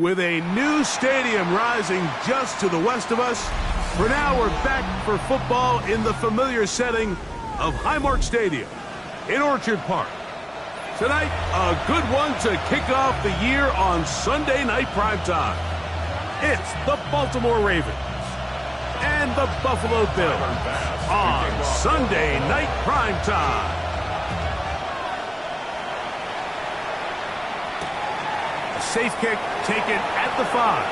With a new stadium rising just to the west of us, for now we're back for football in the familiar setting of Highmark Stadium in Orchard Park. Tonight, a good one to kick off the year on Sunday night primetime. It's the Baltimore Ravens and the Buffalo Bills on Sunday night primetime. Safe kick taken at the 5.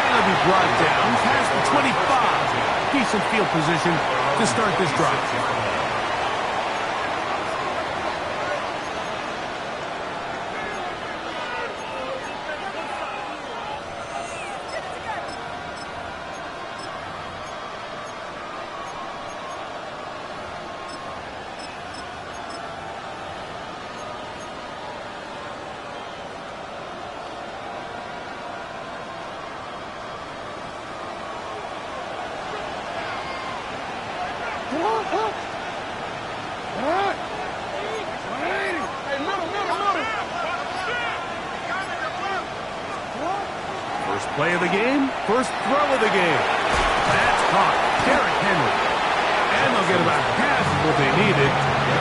And it'll be brought down past the 25. Decent field position to start this drive. First play of the game, first throw of the game. That's caught. Derrick Henry. And they'll get about half of what they needed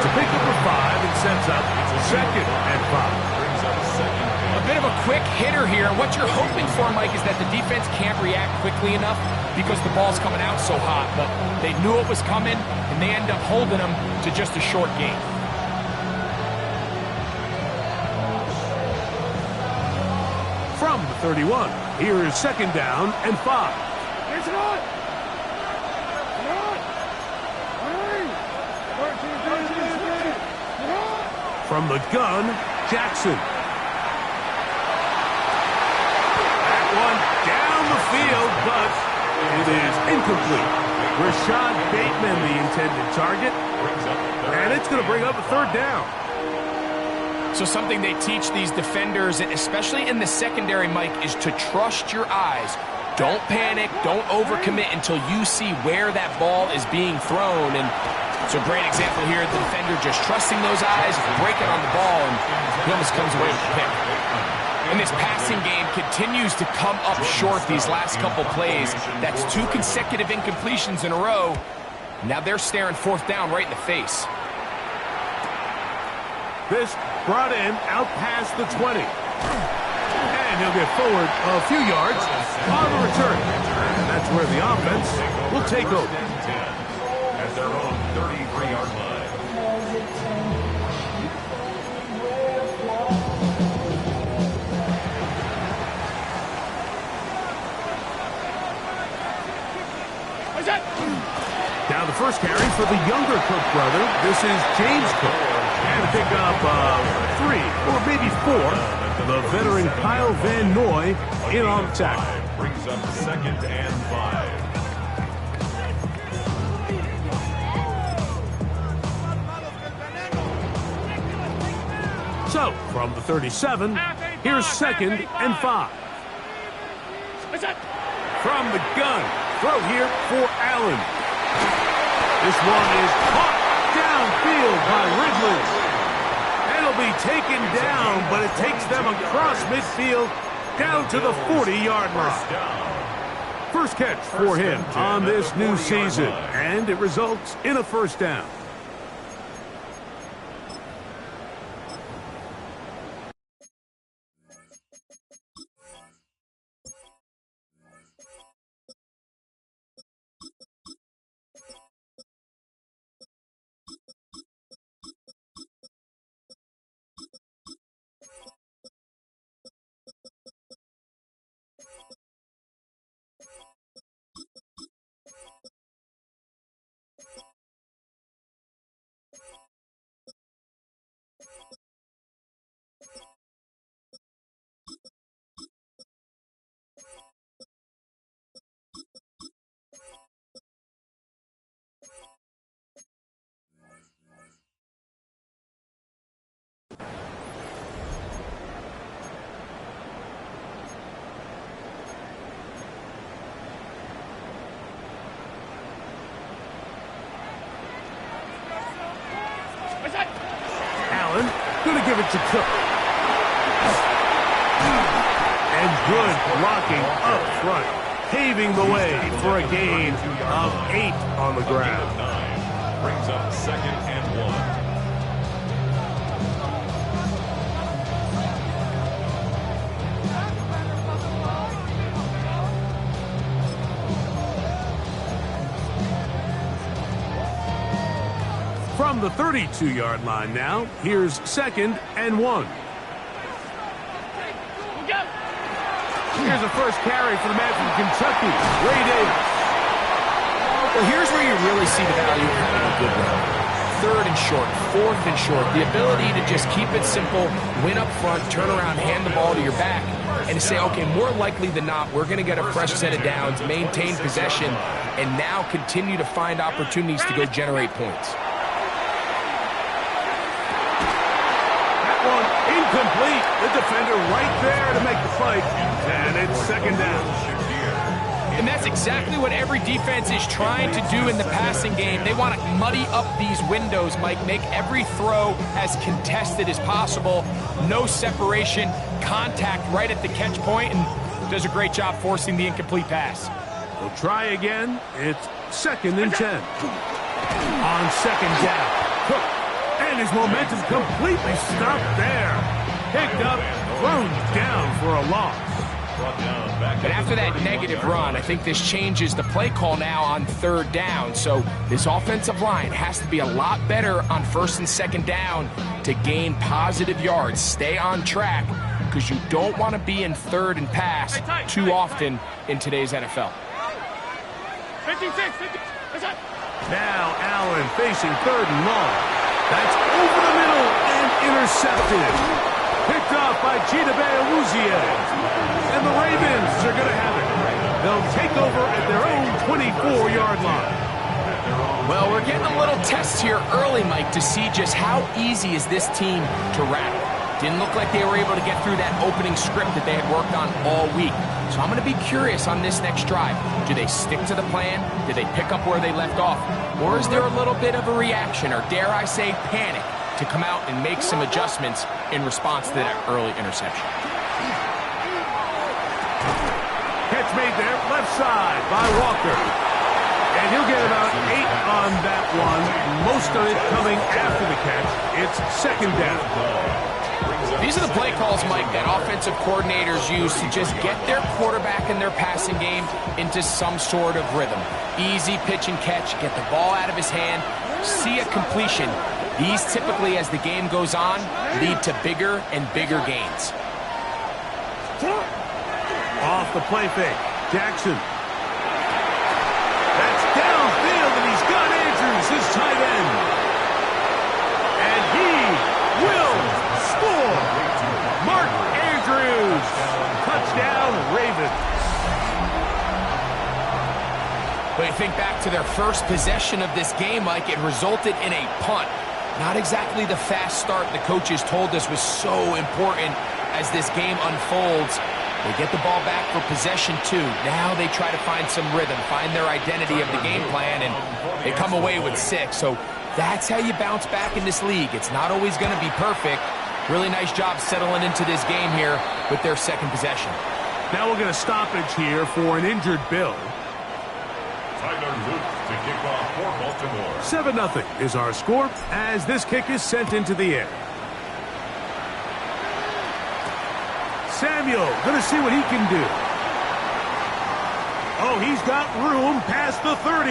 to pick up a 5 and sets up second and 5. A bit of a quick hitter here. What you're hoping for, Mike, is that the defense can't react quickly enough because the ball's coming out so hot. But they knew it was coming, and they end up holding them to just a short game. From the 31, here is second down and 5. From the gun, Jackson. That one down the field, but it is incomplete. Rashad Bateman, the intended target, and it's going to bring up a third down. So something they teach these defenders, especially in the secondary, Mike, is to trust your eyes. Don't panic, don't overcommit until you see where that ball is being thrown. And it's a great example here. The defender just trusting those eyes, breaking on the ball, and he almost comes away with the pick. And this passing game continues to come up short these last couple plays. That's 2 consecutive incompletions in a row. Now they're staring fourth down right in the face. This brought in out past the 20. And he'll get forward a few yards on the return. And that's where the offense will take over. At their own 33-yard line. Now the first carry for the younger Cook brother. This is James Cook. And to pick up 3 or maybe 4. The veteran Kyle Van Noy in on the tackle. Brings up second and 5. So, from the 37, here's second and 5. From the gun, throw here for Allen. This one is caught downfield by Ridley. And it'll be taken down, but it takes them across midfield down to the 40-yard line. First catch for him on this new season, and it results in a first down. Allen, going to give it to Cook. And good blocking up front, paving the way for a gain of 8 on the ground. Brings up 2nd and 1. From the 32-yard line now, here's 2nd and 1. Here's a first carry for the man from Kentucky, Ray Davis. Well, here's where you really see the value of having a good run. 3rd and short, 4th and short. The ability to just keep it simple, win up front, turn around, hand the ball to your back, and to say, okay, more likely than not, we're going to get a fresh set of downs, maintain possession, and now continue to find opportunities to go generate points. Incomplete. The defender right there to make the play. And it's 2nd down. And that's exactly what every defense is trying to do in the passing game. They want to muddy up these windows, Mike, make every throw as contested as possible. No separation, contact right at the catch point, and does a great job forcing the incomplete pass. We'll try again. It's 2nd and 10. On 2nd down, Cook. And his momentum completely stopped there. Picked up, thrown down for a loss. But after that negative run, I think this changes the play call now on 3rd down. So this offensive line has to be a lot better on 1st and 2nd down to gain positive yards. Stay on track, because you don't want to be in 3rd and pass too often in today's NFL. Now Allen facing 3rd and long. That's over the middle and intercepted. Picked off by Chidobe Awuzie. And the Ravens are going to have it. They'll take over at their own 24-yard line. Well, we're getting a little test here early, Mike, to see just how easy is this team to rattle. Didn't look like they were able to get through that opening script that they had worked on all week. So I'm going to be curious on this next drive. Do they stick to the plan? Do they pick up where they left off? Or is there a little bit of a reaction, or dare I say panic, to come out and make some adjustments in response to that early interception? Catch made there, left side by Walker. And he'll get about 8 on that one. Most of it coming after the catch. It's 2nd down. These are the play calls, Mike, that offensive coordinators use to just get their quarterback and their passing game into some sort of rhythm. Easy pitch and catch, get the ball out of his hand, see a completion. These typically, as the game goes on, lead to bigger and bigger gains. Off the play fake, Jackson. That's downfield, and he's got Andrews, his tight end. And he will score. Mark Andrews. Touchdown, Ravens. But you think back to their first possession of this game, Mike, it resulted in a punt. Not exactly the fast start the coaches told us was so important as this game unfolds. They get the ball back for possession 2. Now they try to find some rhythm, find their identity of the game plan, and they come away with 6. So that's how you bounce back in this league. It's not always going to be perfect. Really nice job settling into this game here with their 2nd possession. Now we'll get a stoppage here for an injured Bill. Tyler Luke to kick off for Baltimore. 7-0 is our score as this kick is sent into the air. Samuel going to see what he can do. Oh, he's got room past the 30.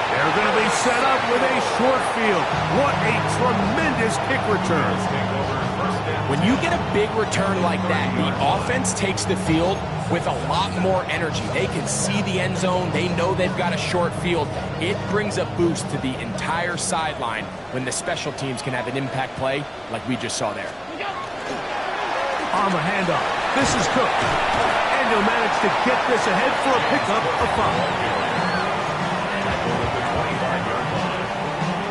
They're going to be set up with a short field. What a tremendous kick return. When you get a big return like that, the offense takes the field with a lot more energy. They can see the end zone. They know they've got a short field. It brings a boost to the entire sideline when the special teams can have an impact play like we just saw there. On the handoff, this is Cook. And he'll manage to get this ahead for a pickup of 5.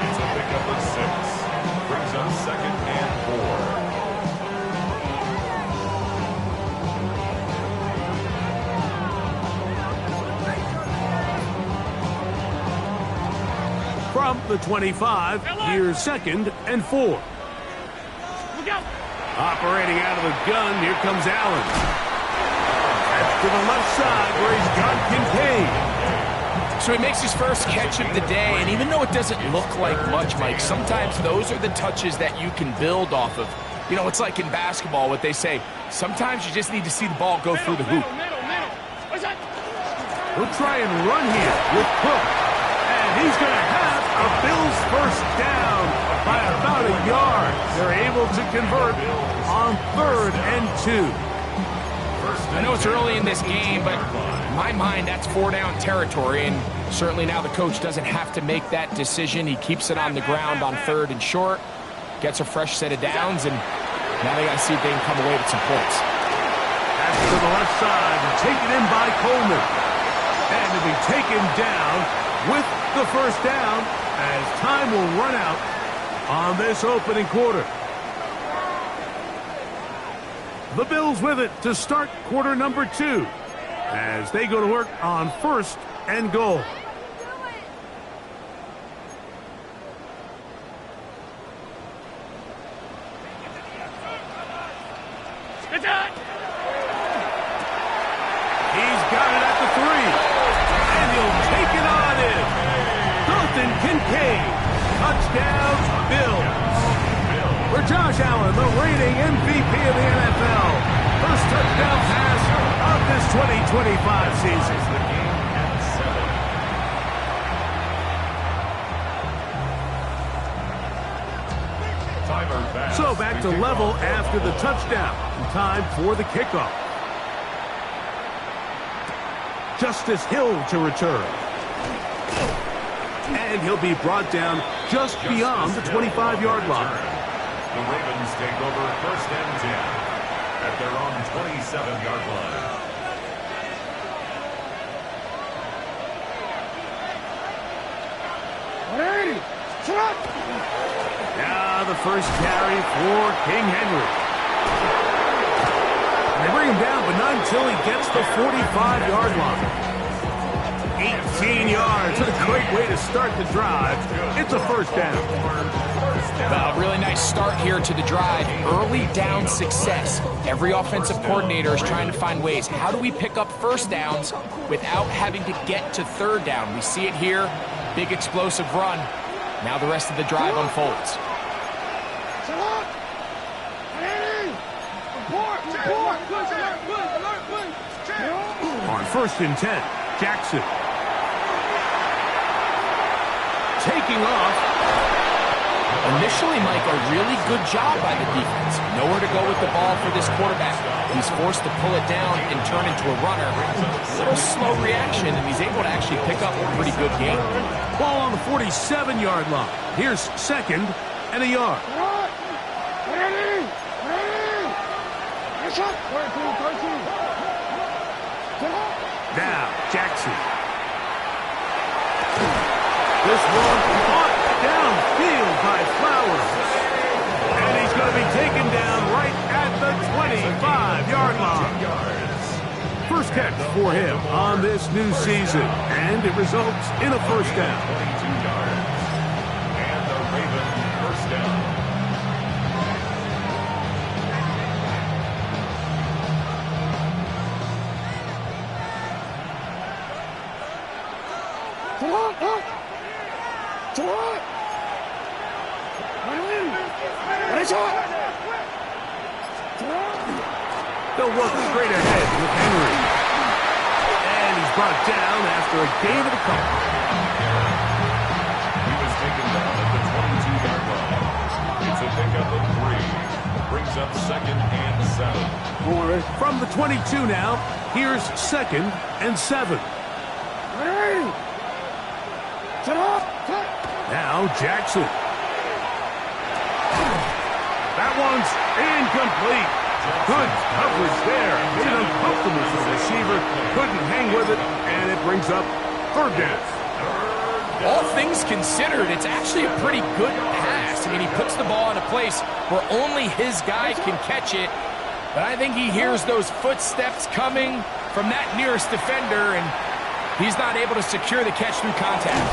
It's a pickup of 6. Brings up 2nd and 4. From the 25, here's 2nd and 4. Operating out of the gun, here comes Allen. That's to the left side where he's got Kincaid. So he makes his first catch of the day, and even though it doesn't look like much, Mike, sometimes those are the touches that you can build off of. You know, it's like in basketball, what they say, sometimes you just need to see the ball go through the hoop. He'll try and run here with Cook. And he's going to have a Bills first down by about a yard. They're able to convert on 3rd and 2. I know it's early in this game, but in my mind, that's 4-down territory, and certainly now the coach doesn't have to make that decision. He keeps it on the ground on 3rd and short, gets a fresh set of downs, and now they got to see if they can come away with some points. Pass to the left side, taken in by Coleman. And to be taken down with the first down as time will run out on this opening quarter. The Bills with it to start quarter number 2 as they go to work on 1st and goal. He's got it at the 3. And he'll take it on in. Dalton Kincaid. Touchdown, Bills. For Josh Allen, the reigning MVP of the NFL. First touchdown pass of this 2025 season. So back to level after the touchdown. Time for the kickoff. Justice Hill to return. And he'll be brought down just beyond the 25-yard line. The Ravens take over 1st and 10 at their own 27-yard line. Now the first carry for King Henry. They bring him down, but not until he gets the 45-yard line. 18 yards. What a great way to start the drive. It's a first down. A really nice start here to the drive. Early down success. Every offensive coordinator is trying to find ways. How do we pick up first downs without having to get to 3rd down? We see it here. Big explosive run. Now the rest of the drive unfolds. On 1st and 10, Jackson. Taking off. Initially, Mike, a really good job by the defense. Nowhere to go with the ball for this quarterback. He's forced to pull it down and turn into a runner. A little slow reaction, and he's able to actually pick up a pretty good game. Ball on the 47-yard line. Here's 2nd and a yard. Now, Jackson. This one caught downfield by Flowers. And he's going to be taken down right at the 25-yard line. First catch for him on this new season. And it results in a first down. 22 yards. And the Ravens first down. They'll work straight ahead with Henry. And he's brought down after a gain of a couple. He was taken down at the 22-yard line. It's a pickup of 3. Brings up 2nd and 7. From the 22 now, here's 2nd and 7. Now Jackson. That one's incomplete. Good coverage there. Made it uncomfortable for the receiver. Couldn't hang with it, and it brings up 3rd down. All things considered, it's actually a pretty good pass. I mean, he puts the ball in a place where only his guy can catch it. But I think he hears those footsteps coming from that nearest defender, and he's not able to secure the catch through contact.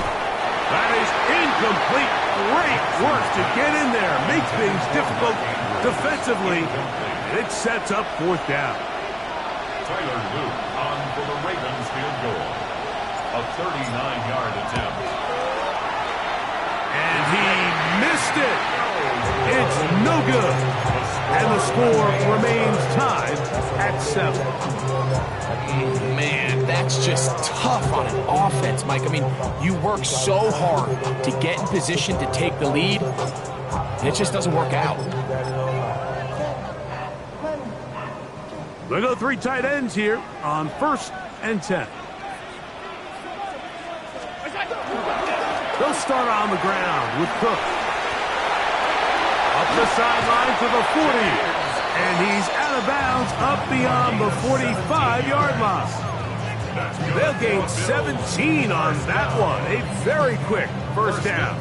That is incomplete. Great work to get in there. Makes things difficult defensively. And it sets up fourth down. Tyler Luke on for the Ravens field goal. A 39-yard attempt. And he missed it. It's no good. And the score remains tied at 7. Man, that's just tough on an offense, Mike. I mean, you work so hard to get in position to take the lead, and it just doesn't work out. We'll go 3 tight ends here on 1st and 10. They'll start on the ground with Cook. Up the sideline to the 40. And he's out of bounds up beyond the 45-yard line. They'll gain 17 on that one. A very quick first down.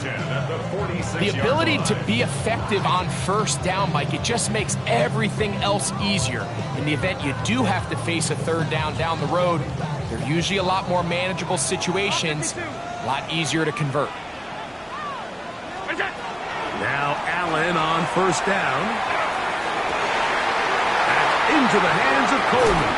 The ability to be effective on first down, Mike, it just makes everything else easier. In the event you do have to face a third down the road, they're usually a lot more manageable situations, a lot easier to convert. Now Allen on first down. Into the hands of Coleman.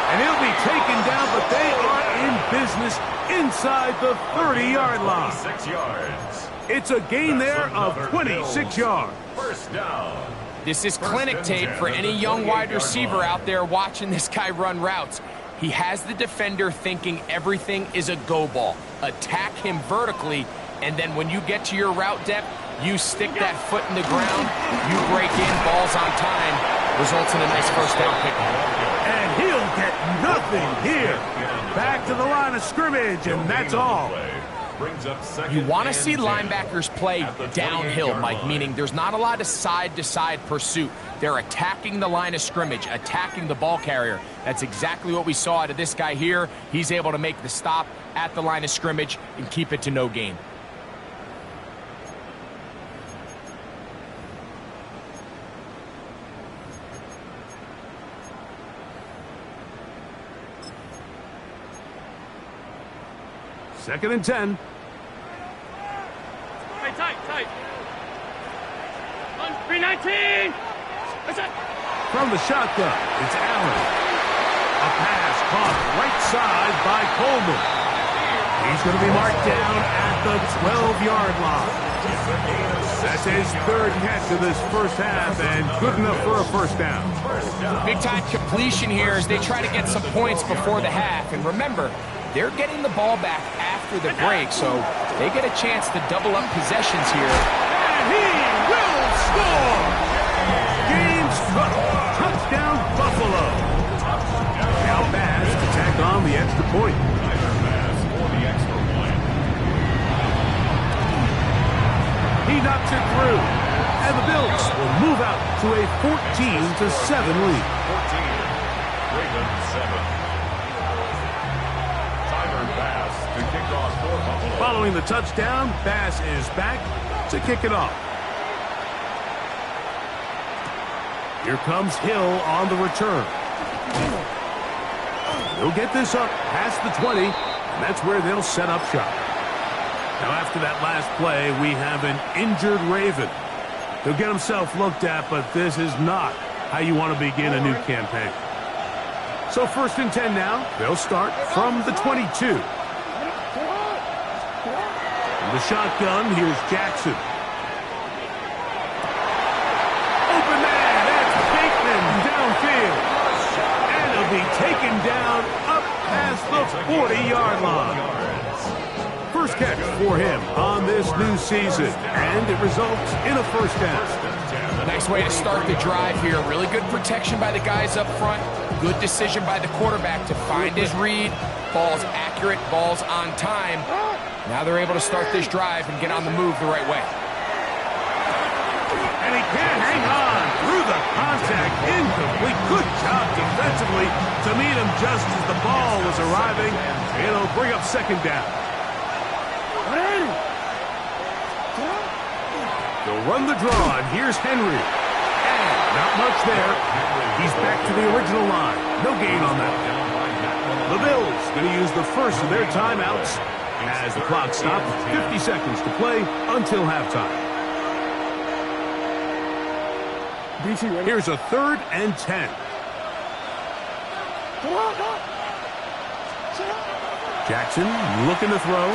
And he'll be taken down, but they are in business inside the 30-yard line. 6 yards. It's a gain there of 26 yards. First down. This is clinic tape for any young wide receiver out there watching this guy run routes. He has the defender thinking everything is a go ball. Attack him vertically, and then when you get to your route depth, you stick that foot in the ground, you break in, balls on time, results in a nice first down pickup. And he'll get nothing here. Back to the line of scrimmage, and that's all. You want to see linebackers play downhill, Mike, meaning there's not a lot of side-to-side pursuit. They're attacking the line of scrimmage, attacking the ball carrier. That's exactly what we saw out of this guy here. He's able to make the stop at the line of scrimmage and keep it to no gain. Second and 10. Tight. On 319. From the shotgun, it's Allen. A pass caught right side by Coleman. He's going to be marked down at the 12-yard line. That's his 3rd catch of this first half, and good enough for a first down. Big-time completion here as they try to get some points before the half. And remember, they're getting the ball back after the break, so they get a chance to double up possessions here. And he will score! Game's touchdown, Buffalo. Now Bass to tack on the extra point. He knocks it through, and the Bills will move out to a 14-7 lead. 14, Ravens 7. Following the touchdown, Bass is back to kick it off. Here comes Hill on the return. He'll get this up past the 20, and that's where they'll set up shop. Now after that last play, we have an injured Raven. He'll get himself looked at, but this is not how you want to begin a new campaign. So 1st and 10 now. They'll start from the 22. The shotgun, here's Jackson. Open man, that's Bateman downfield. And he'll be taken down up past the 40-yard line. First catch for him on this new season, and it results in a first down. Nice way to start the drive here. Really good protection by the guys up front. Good decision by the quarterback to find his read. Ball's accurate, ball's on time. Now they're able to start this drive and get on the move the right way. And he can't hang on through the contact. Incomplete. Good job defensively to meet him just as the ball was arriving. It'll bring up second down. They'll run the draw, and here's Henry. And not much there. He's back to the original line. No gain on that. The Bills going to use the first of their timeouts as the clock stops. 50 seconds to play until halftime. Here's a 3rd and 10. Jackson looking to throw.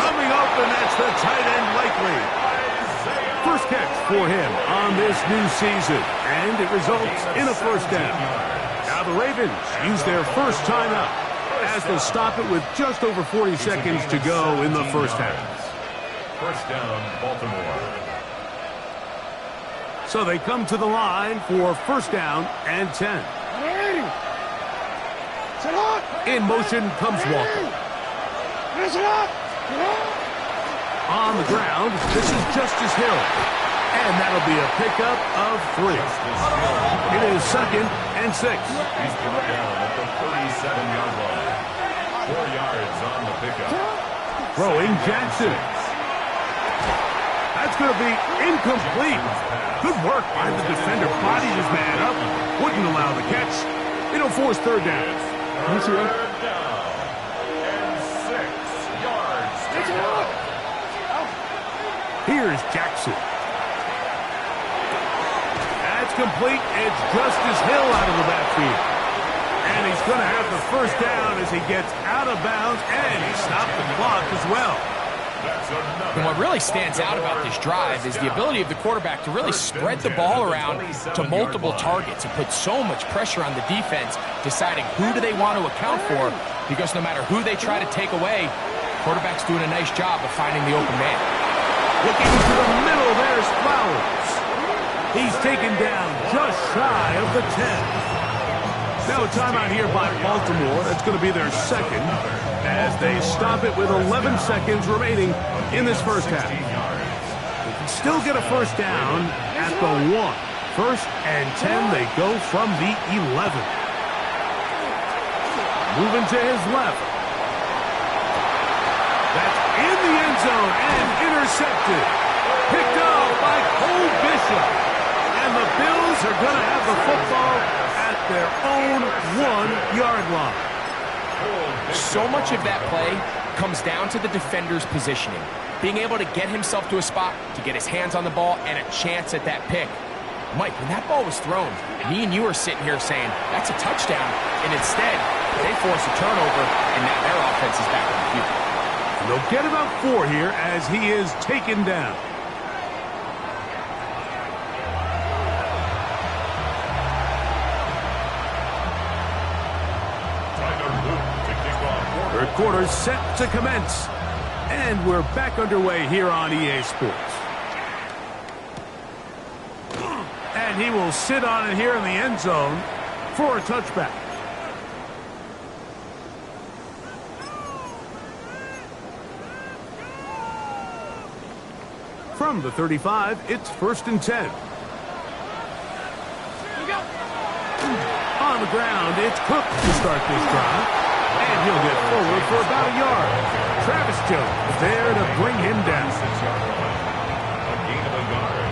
Coming open, that's the tight end likely. First catch for him on this new season, and it results in a first down. Now the Ravens use their first timeout as they stop it with just over 40 seconds to go in the first half. First down, Baltimore. So they come to the line for first down and 10. In motion comes Walker. On the ground, this is Justice Hill. And that'll be a pickup of 3. It is 2nd and 6. He's brought down at the 37-yard line. 4 yards on the pickup. Throwing Jackson. That's going to be incomplete. Good work by the defender. Bodied his man up. Wouldn't allow the catch. It'll force 3rd down. Third down and 6 yards to go. Here's Jackson. That's complete. It's Justice Hill out of the backfield. And he's going to have the first down as he gets out of bounds, and he stopped the clock as well. And what really stands out about this drive is the ability of the quarterback to really spread the ball around to multiple targets and put so much pressure on the defense, deciding who do they want to account for, because no matter who they try to take away, quarterback's doing a nice job of finding the open man. Looking to the middle, there's Flowers. He's taken down just shy of the 10. Now a timeout here by Baltimore. That's going to be their 2nd as they stop it with 11 seconds remaining in this first half. They can still get a first down at the 1. 1st and 10, they go from the 11. Moving to his left. That's in the end zone and intercepted. Picked up by Cole Bishop. And the Bills are going to have the football at their own 1-yard line. So much of that play comes down to the defender's positioning. Being able to get himself to a spot, to get his hands on the ball, and a chance at that pick. Mike, when that ball was thrown, me and you are sitting here saying, that's a touchdown. And instead, they force a turnover, and now their offense is back on the field. They'll get about 4 here as he is taken down. Third quarter set to commence. And we're back underway here on EA Sports. And he will sit on it here in the end zone for a touchback. From the 35, it's 1st and 10. On the ground, it's Cook to start this drive. And he'll get forward for about a yard. Travis Jones there to bring him down. A gain of a yard.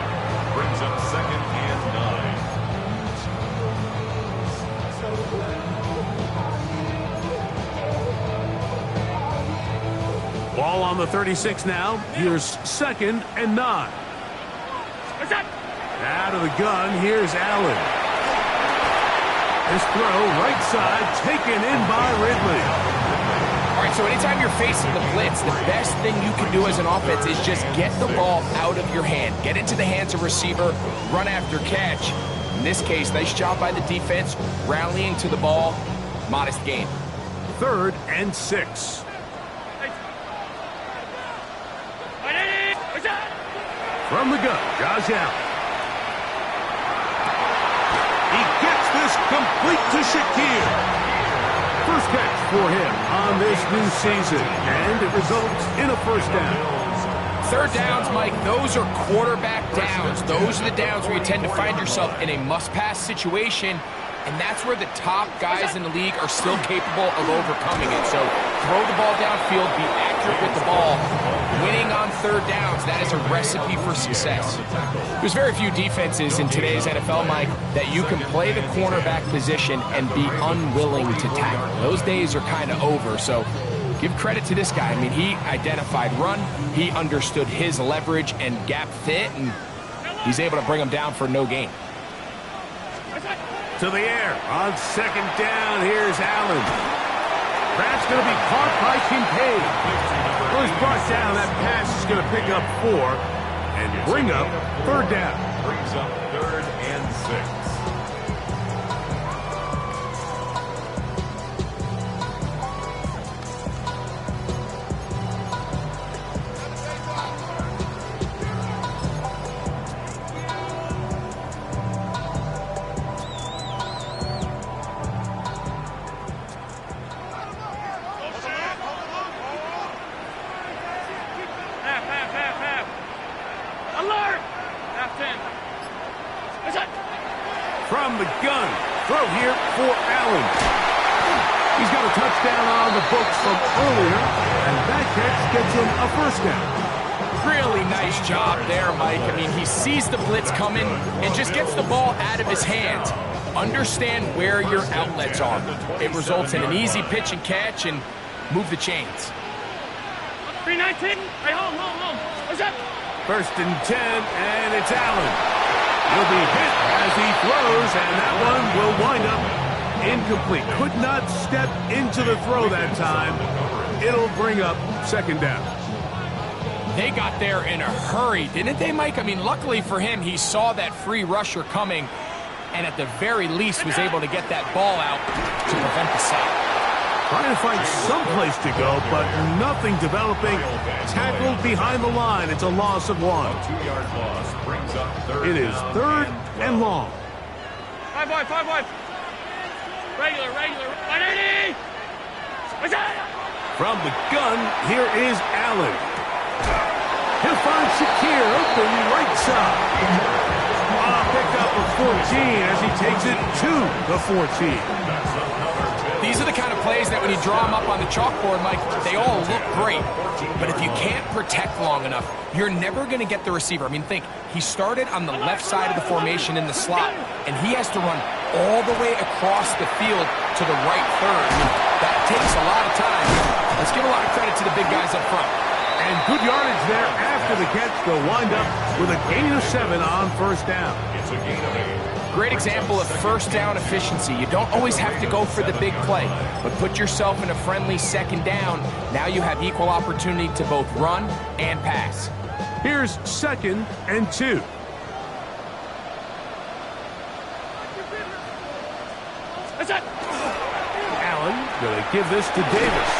Brings up 2nd and 9. Ball on the 36 now. Here's 2nd and 9. Out of the gun, here's Allen. This throw, right side, taken in by Ridley. All right, so anytime you're facing the blitz, the best thing you can do as an offense is just get the ball out of your hand. Get into the hands of receiver, run after catch. In this case, nice job by the defense, rallying to the ball. Modest gain. 3rd and 6. From the gun, Josh Allen. He gets this complete to Shakir. First catch for him on this new season, and it results in a first down. 3rd downs, Mike, those are quarterback downs. Those are the downs where you tend to find yourself in a must-pass situation, and that's where the top guys in the league are still capable of overcoming it. So throw the ball downfield, be accurate with the ball. Winning on third downs, that is a recipe for success. There's very few defenses in today's NFL, Mike, that you can play the cornerback position and be unwilling to tackle. Those days are kind of over, so give credit to this guy. I mean, he identified run, he understood his leverage and gap fit, and he's able to bring him down for no gain. To the air on second down. Here's Allen. That's going to be caught by Kincaid. Well, he's brought down. That pass is going to pick up 4 and bring up third down. Brings up 3rd and 6. From the gun, throw here for Allen. He's got a touchdown on the books from earlier, and that catch gets him a first down. Really nice job there, Mike. I mean, he sees the blitz coming and just gets the ball out of his hands. Understand where your outlets are. It results in an easy pitch and catch and move the chains. 319. Hey, home. What's up? First and 10, and it's Allen. He'll be hit as he throws, and that one will wind up incomplete. Could not step into the throw that time. It'll bring up second down. They got there in a hurry, didn't they, Mike? I mean, luckily for him, he saw that free rusher coming, and at the very least was able to get that ball out to prevent the sack. Trying to find some place to go, but nothing developing. Tackled behind the line. It's a loss of 1. 2-yard loss brings up 3rd. It is 3rd and long. 5 wide. Regular. 180. What's that? From the gun, here is Allen. He'll find Shakir open right side. Pick up a 14 as he takes it to the 14. These are the kind of plays that when you draw them up on the chalkboard, Mike, they all look great. But if you can't protect long enough, you're never going to get the receiver. I mean, think, he started on the left side of the formation in the slot, and he has to run all the way across the field to the right third. I mean, that takes a lot of time. Let's give a lot of credit to the big guys up front. And good yardage there after the catch. They'll wind up with a gain of 7 on first down. It's a gain of 8. Great example of first down efficiency. You don't always have to go for the big play, but put yourself in a friendly second down. Now you have equal opportunity to both run and pass. Here's 2nd and 2. Allen going to give this to Davis.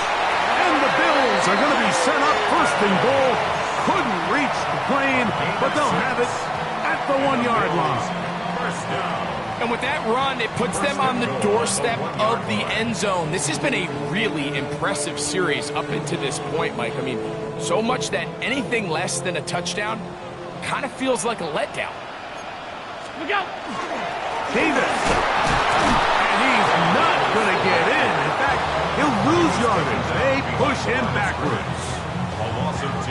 And the Bills are going to be set up 1st and goal. Couldn't reach the plane, but they'll have it at the 1-yard line. And with that run, it puts them on the doorstep of the end zone. This has been a really impressive series up into this point, Mike. I mean, so much that anything less than a touchdown kind of feels like a letdown. Look out! Davis. And he's not going to get in. In fact, he'll lose yardage. They push him backwards.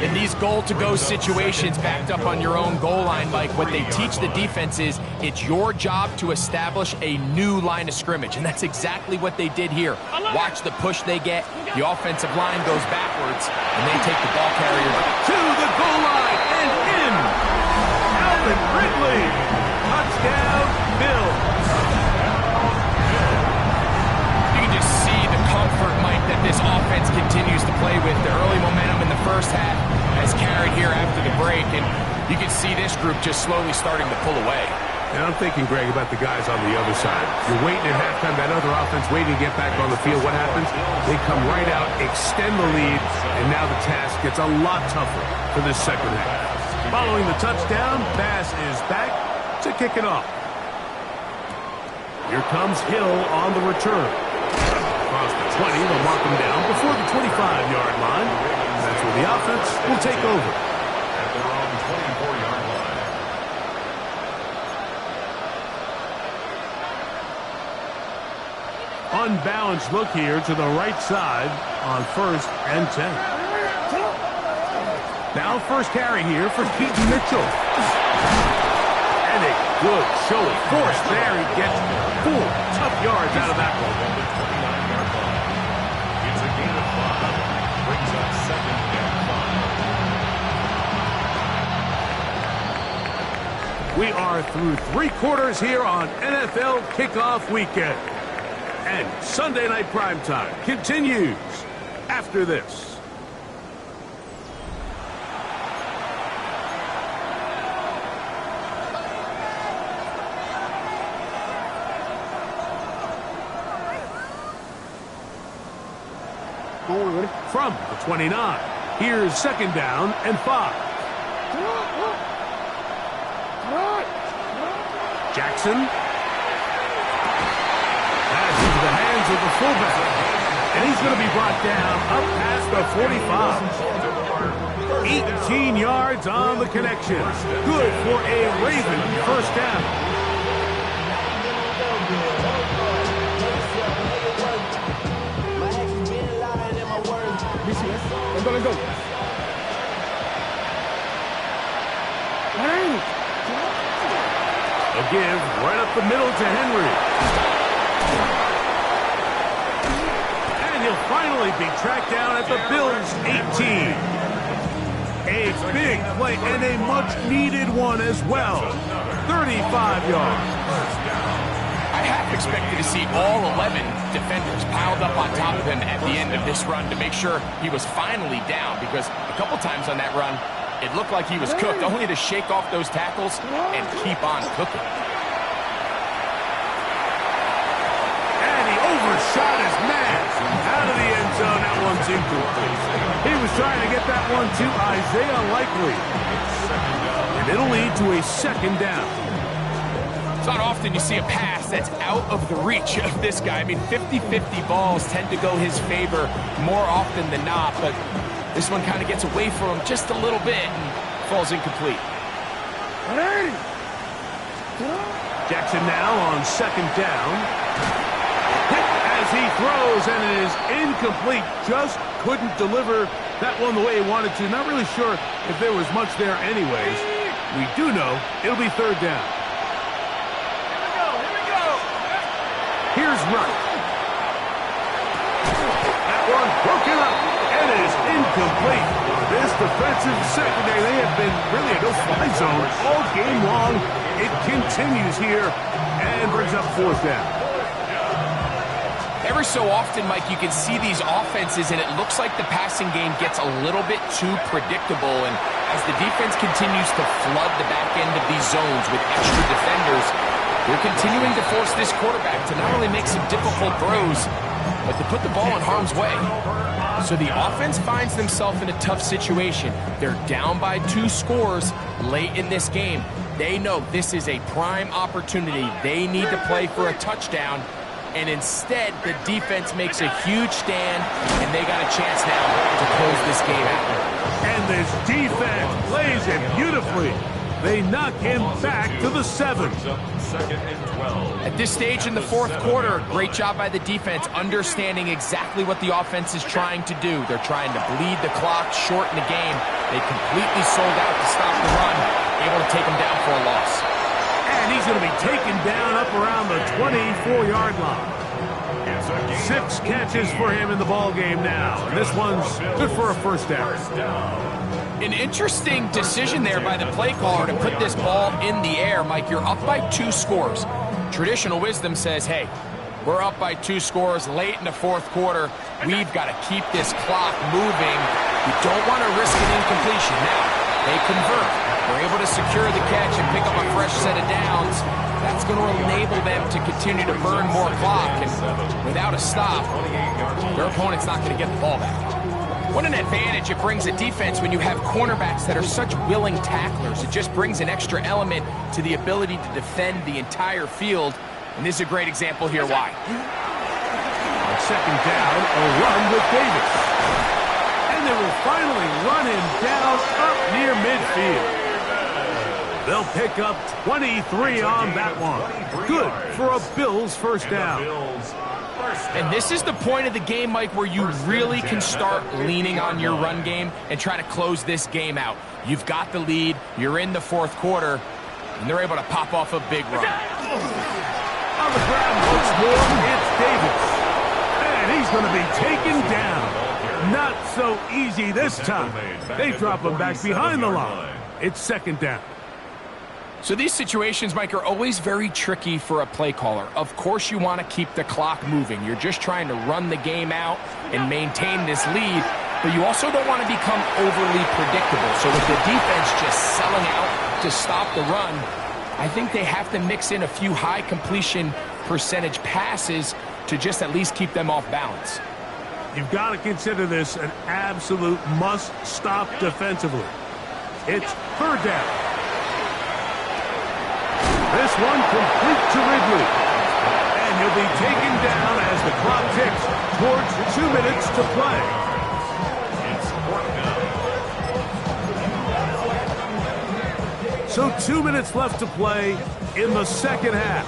In these goal-to-go situations backed up on your own goal line, Mike, what they teach the defense is it's your job to establish a new line of scrimmage, and that's exactly what they did here. Watch the push they get. The offensive line goes backwards, and they take the ball carrier to the goal line and in. Alvin Ridley. Touchdown, Bills. You can just see the comfort, Mike, that this offense continues to play with. The early momentum in the first half has carried here after the break, and you can see this group just slowly starting to pull away. And I'm thinking, Greg, about the guys on the other side. You're waiting at halftime, that other offense waiting to get back on the field. What happens? They come right out, extend the lead, and now the task gets a lot tougher for this second half. Following the touchdown, Bass is back to kick it off. Here comes Hill on the return. Across the 20, they'll mark him down before the 25-yard line. That's where the offense will take over. At their own 24-yard line. Unbalanced look here to the right side on 1st and 10. Now first carry here for Keaton Mitchell. And a good show of force there. He gets 4 tough yards out of that one. On the 29-yard line. It's a gain of 5. Brings up 2nd and 5. We are through 3 quarters here on NFL Kickoff Weekend. And Sunday Night Primetime continues after this. From the 29, here's 2nd down and 5. Jackson. Pass into the hands of the fullback. And he's going to be brought down up past the 45. 18 yards on the connection. Good for a Raven first down. Let's go. A give right up the middle to Henry. And he'll finally be tracked down at the Bills' 18. A big play and a much-needed one as well. 35 yards. I half expected to see all 11 defenders piled up on top of him at the end of this run to make sure he was finally down, because a couple times on that run, it looked like he was cooked, only to shake off those tackles and keep on cooking. And he overshot his man out of the end zone. That one's incomplete. He was trying to get that one to Isaiah Likely. And it'll lead to a 2nd down. It's not often you see a pass that's out of the reach of this guy. I mean, 50-50 balls tend to go his favor more often than not, but this one kind of gets away from him just a little bit and falls incomplete. Jackson now on 2nd down. Hit as he throws, and it is incomplete. Just couldn't deliver that one the way he wanted to. Not really sure if there was much there anyways. We do know it'll be 3rd down. Here's Wright. That one broken up, and it is incomplete. This defensive secondary, they have been really a no-fly zone all game long. It continues here and brings up 4th down. Every so often, Mike, you can see these offenses, and it looks like the passing game gets a little bit too predictable. And as the defense continues to flood the back end of these zones with extra defenders, they're continuing to force this quarterback to not only make some difficult throws, but to put the ball in harm's way. So the offense finds themselves in a tough situation. They're down by 2 scores late in this game. They know this is a prime opportunity. They need to play for a touchdown. And instead, the defense makes a huge stand, and they got a chance now to close this game out. And this defense plays it beautifully. They knock him back to the 7. 2nd and 12. At this stage in the 4th quarter, great job by the defense, understanding exactly what the offense is trying to do. They're trying to bleed the clock, shorten the game. They completely sold out to stop the run, able to take him down for a loss. And he's going to be taken down up around the 24-yard line. 6 catches for him in the ball game now. And this one's good for a 1st down. An interesting decision there by the play caller to put this ball in the air. Mike, you're up by 2 scores. Traditional wisdom says, hey, we're up by 2 scores late in the 4th quarter. We've got to keep this clock moving. You don't want to risk an incompletion. Now, they convert. They're able to secure the catch and pick up a fresh set of downs. That's going to enable them to continue to burn more clock. And without a stop, their opponent's not going to get the ball back. What an advantage it brings a defense when you have cornerbacks that are such willing tacklers. It just brings an extra element to the ability to defend the entire field. And this is a great example here why. On 2nd down, a run with Davis. And they will finally run him down up near midfield. They'll pick up 23 on that one. Good for a Bills 1st down. And this is the point of the game, Mike, where you really can start leaning on your run game and try to close this game out. You've got the lead, you're in the fourth quarter, and they're able to pop off a big run. On the ground once more, it's Davis. And he's going to be taken down. Not so easy this time. They drop him back behind the line. It's second down. So these situations, Mike, are always very tricky for a play caller. Of course you want to keep the clock moving. You're just trying to run the game out and maintain this lead, but you also don't want to become overly predictable. So with the defense just selling out to stop the run, I think they have to mix in a few high completion percentage passes to just at least keep them off balance. You've got to consider this an absolute must-stop defensively. It's third down. This one complete to Ridley. And he'll be taken down as the clock ticks towards 2 minutes to play. So 2 minutes left to play in the second half.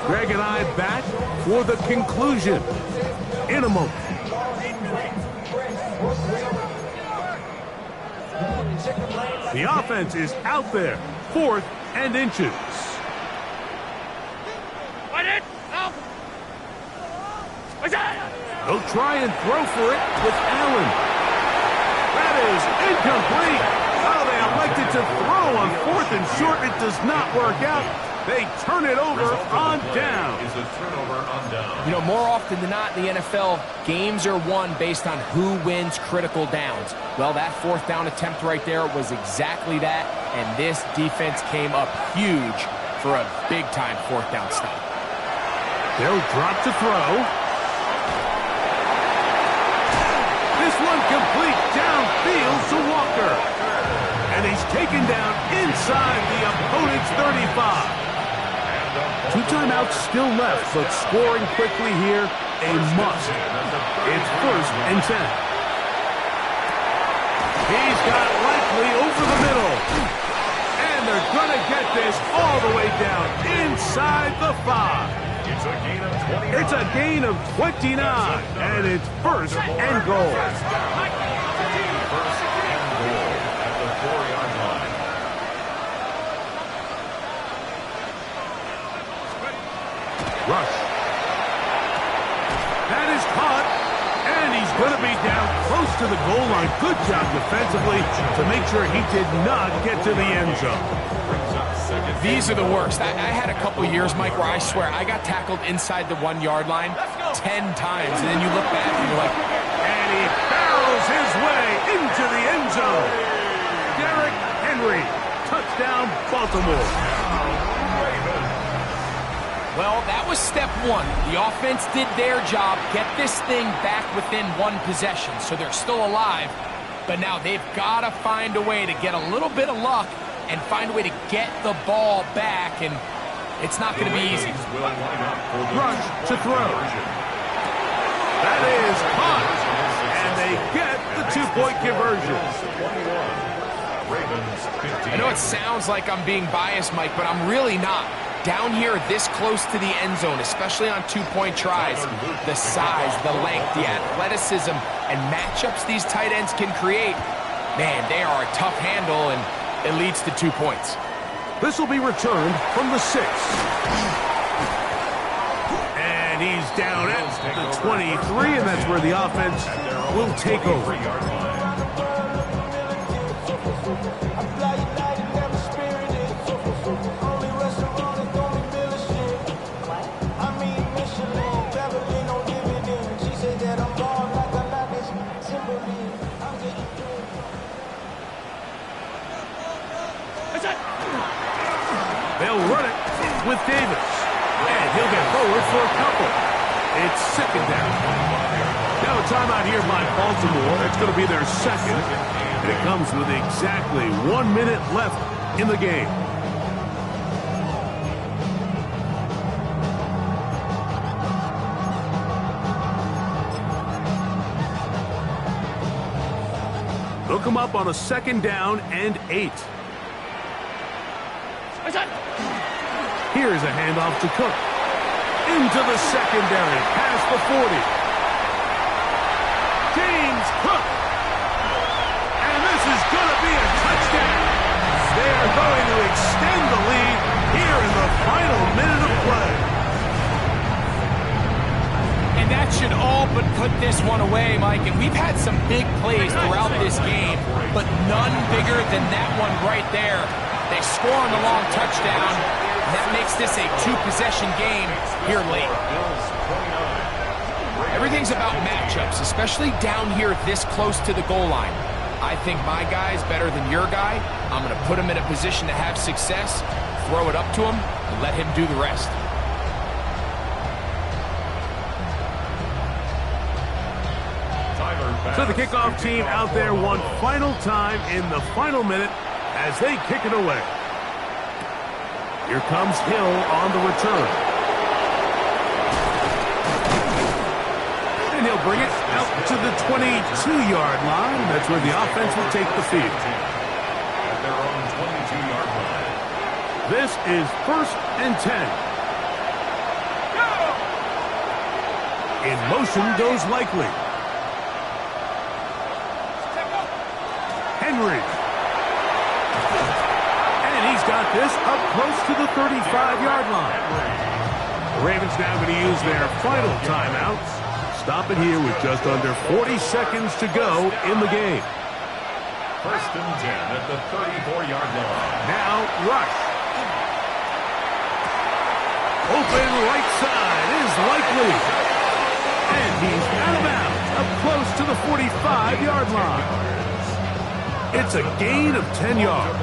Greg and I back for the conclusion in a moment. The offense is out there, 4th and inches. They'll try and throw for it with Allen. That is incomplete. Oh, they elected to throw on 4th and short. It does not work out. They turn it over on down. You know, more often than not in the NFL, games are won based on who wins critical downs. Well, that 4th down attempt right there was exactly that, and this defense came up huge for a big-time 4th down stop. They'll drop to throw. This one complete downfield to Walker. And he's taken down inside the opponent's 35. 2 timeouts still left, but scoring quickly here, a must. It's 1st and 10. He's got Likely over the middle. And they're going to get this all the way down inside the 5. It's a gain of 29, and it's 1st and goal. Rush. That is caught, and he's going to be down close to the goal line. Good job defensively to make sure he did not get to the end zone. These are the worst. I had a couple years, Mike, where I swear I got tackled inside the 1-yard line 10 times, and then you look back and you're like, and he barrels his way into the end zone. Derrick Henry, touchdown, Baltimore. Well, that was step 1. The offense did their job, get this thing back within 1 possession, so they're still alive. But now they've got to find a way to get a little bit of luck and find a way to get the ball back, and it's not going to be easy. Rush to throw. That is caught, and they get the 2-point conversion. I know it sounds like I'm being biased, Mike, but I'm really not. Down here this close to the end zone, especially on 2-point tries, the size, the length, the athleticism, and matchups these tight ends can create, man, they are a tough handle, and it leads to 2 points. This will be returned from the 6. And he's down at the 23, and that's where the offense will take over. They'll run it with Davis. And he'll get forward for a couple. It's second down. Now a timeout here by Baltimore. That's going to be their second. And it comes with exactly 1 minute left in the game. They'll come up on a 2nd down and 8. Here's a handoff to Cook. into the secondary, past the 40. James Cook. And this is going to be a touchdown. They are going to extend the lead here in the final minute of play. And that should all but put this one away, Mike. And we've had some big plays throughout this game, but none bigger than that one right there. They score on the long touchdown, and that makes this a two-possession game here late. Everything's about matchups, especially down here this close to the goal line. I think my guy's better than your guy. I'm going to put him in a position to have success, throw it up to him, and let him do the rest. So the kickoff team out there one final time in the final minute as they kick it away. Here comes Hill on the return. And he'll bring it out to the 22-yard line. That's where the offense will take the field. At their own 22-yard line. This is 1st and 10. In motion goes Likely. Henry. And he's got this up close to the 35-yard line. The Ravens now going to use their final timeout. Stop it here with just under 40 seconds to go in the game. 1st and 10 at the 34-yard line. Now Rush. Open right side is Likely. And he's out of bounds up close to the 45-yard line. It's a gain of 10 yards.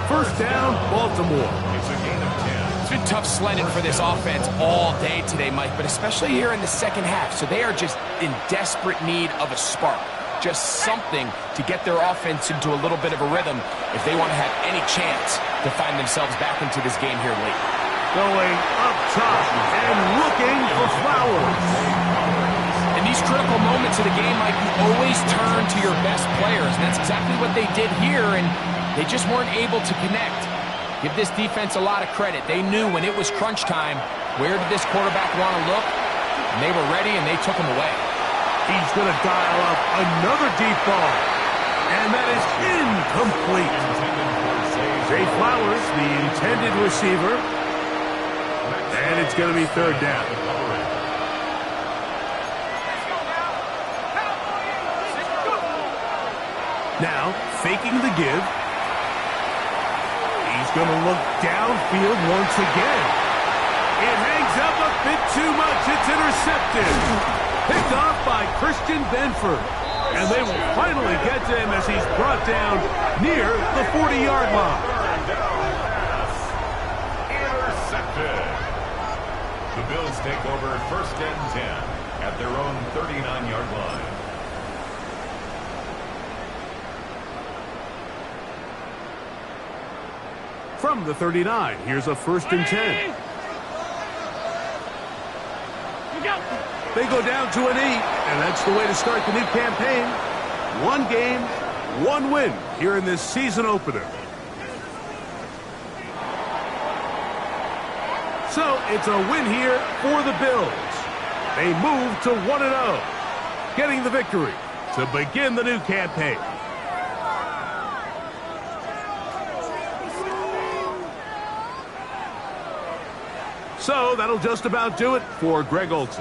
1st down, Baltimore. It's a gain of 10. It's been tough sledding for this offense all day today, Mike, but especially here in the second half. So they are just in desperate need of a spark. Just something to get their offense into a little bit of a rhythm if they want to have any chance to find themselves back into this game here late. Going up top and looking for Flowers. In these critical moments of the game, Mike, you always turn to your best players, and that's exactly what they did here, and they just weren't able to connect. Give this defense a lot of credit. They knew when it was crunch time, where did this quarterback want to look, and they were ready, and they took him away. He's going to dial up another deep ball, and that is incomplete. Zay Flowers, the intended receiver, and it's going to be 3rd down. Now, faking the give. He's going to look downfield once again. It hangs up a bit too much. It's intercepted. Picked off by Christian Benford. And they will finally get to him as he's brought down near the 40-yard line. Intercepted. The Bills take over 1st and 10 at their own 39-yard line. From the 39, here's a 1st and 10. They go down to an 8, and that's the way to start the new campaign. 1 game, 1 win here in this season opener. So it's a win here for the Bills. They move to 1-0, getting the victory to begin the new campaign. So that'll just about do it for Greg Olson.